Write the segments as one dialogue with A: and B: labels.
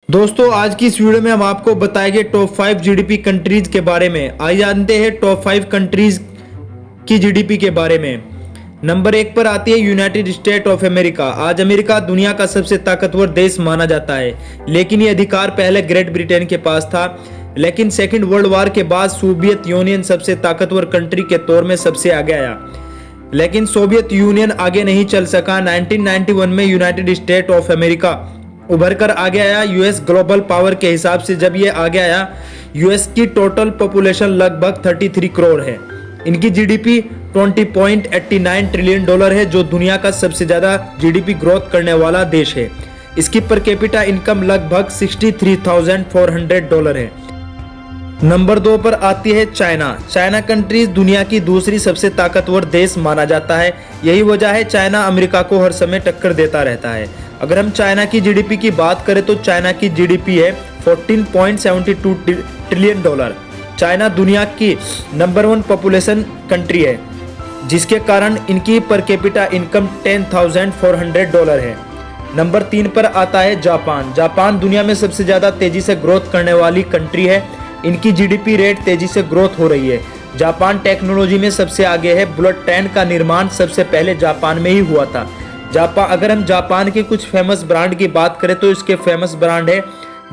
A: दोस्तों आज की इस वीडियो में हम आपको बताएंगे टॉप 5 जीडीपी कंट्रीज के बारे में। आइए जानते हैं टॉप 5 कंट्रीज की जीडीपी के बारे में। नंबर 1 पर आती है यूनाइटेड स्टेट ऑफ अमेरिका। आज अमेरिका दुनिया का सबसे ताकतवर देश माना जाता है, लेकिन ये अधिकार पहले ग्रेट ब्रिटेन के पास था। लेकिन सेकेंड वर्ल्ड वॉर के बाद सोवियत यूनियन सबसे ताकतवर कंट्री के तौर में सबसे आगे आया, लेकिन सोवियत यूनियन आगे नहीं चल सका। 1991 में यूनाइटेड स्टेट ऑफ अमेरिका उभर कर आगे आया यूएस ग्लोबल पावर के हिसाब से। जब ये आगे आया, यूएस की टोटल पॉपुलेशन लगभग 33 करोड़ है। इनकी जीडीपी 20.89 ट्रिलियन डॉलर है, जो दुनिया का सबसे ज्यादा जीडीपी ग्रोथ करने वाला देश है। इसकी पर कैपिटा इनकम लगभग $63,400 है। नंबर 2 पर आती है चाइना। चाइना कंट्री दुनिया की दूसरी सबसे ताकतवर देश माना जाता है। यही वजह है चाइना अमेरिका को हर समय टक्कर देता रहता है। अगर हम चाइना की जीडीपी की बात करें तो चाइना की जीडीपी है $14.72 ट्रिलियन डॉलर। चाइना दुनिया की नंबर 1 पॉपुलेशन कंट्री है, जिसके कारण इनकी पर कैपिटा इनकम $10,400 है। नंबर 3 पर आता है जापान। जापान दुनिया में सबसे ज्यादा तेजी से ग्रोथ करने वाली कंट्री है। इनकी जीडीपी रेट तेजी से ग्रोथ हो रही है। जापान टेक्नोलॉजी में सबसे आगे है। बुलेट ट्रेन का निर्माण सबसे पहले जापान में ही हुआ था। अगर हम जापान के कुछ फेमस ब्रांड की बात करें तो इसके फेमस ब्रांड है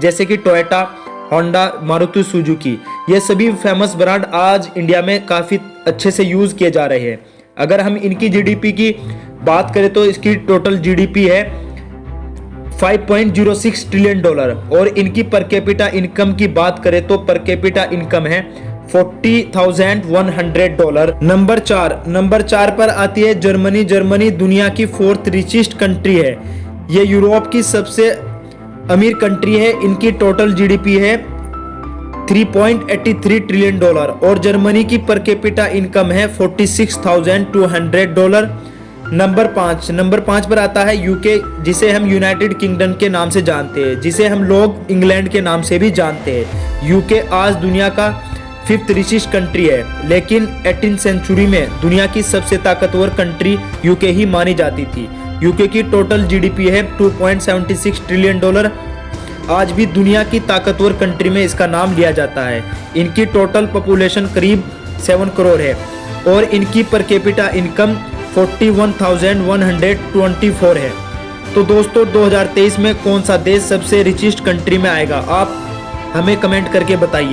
A: जैसे कि टोयोटा, होंडा, मारुति सुजुकी। ये सभी फेमस ब्रांड आज इंडिया में काफ़ी अच्छे से यूज़ किए जा रहे हैं। अगर हम इनकी जीडीपी की बात करें तो इसकी टोटल जीडीपी है $5.06 ट्रिलियन डॉलर, और इनकी पर कैपिटा इनकम की बात करें तो पर कैपिटा इनकम है $40,100। नंबर 4 पर आती है जर्मनी। जर्मनी दुनिया की 4th रिचेस्ट कंट्री है। ये यूरोप की सबसे अमीर कंट्री है। इनकी टोटल जीडीपी है $3.83 ट्रिलियन डॉलर, और जर्मनी की पर कैपिटा इनकम है $46,200। नंबर 5 पर आता है यूके, जिसे हम यूनाइटेड किंगडम के नाम से जानते हैं, जिसे हम लोग इंग्लैंड के नाम से भी जानते हैं। यूके आज दुनिया का 5th रिचेस्ट कंट्री है, लेकिन 18th सेंचुरी में दुनिया की सबसे ताकतवर कंट्री यूके ही मानी जाती थी। यूके की टोटल जीडीपी है $2.76 ट्रिलियन डॉलर। आज भी दुनिया की ताकतवर कंट्री में इसका नाम लिया जाता है। इनकी टोटल पॉपुलेशन करीब 7 करोड़ है, और इनकी पर कैपिटा इनकम 41,124 है। तो दोस्तों 2023 में कौन सा देश सबसे रिचेस्ट कंट्री में आएगा, आप हमें कमेंट करके बताइए।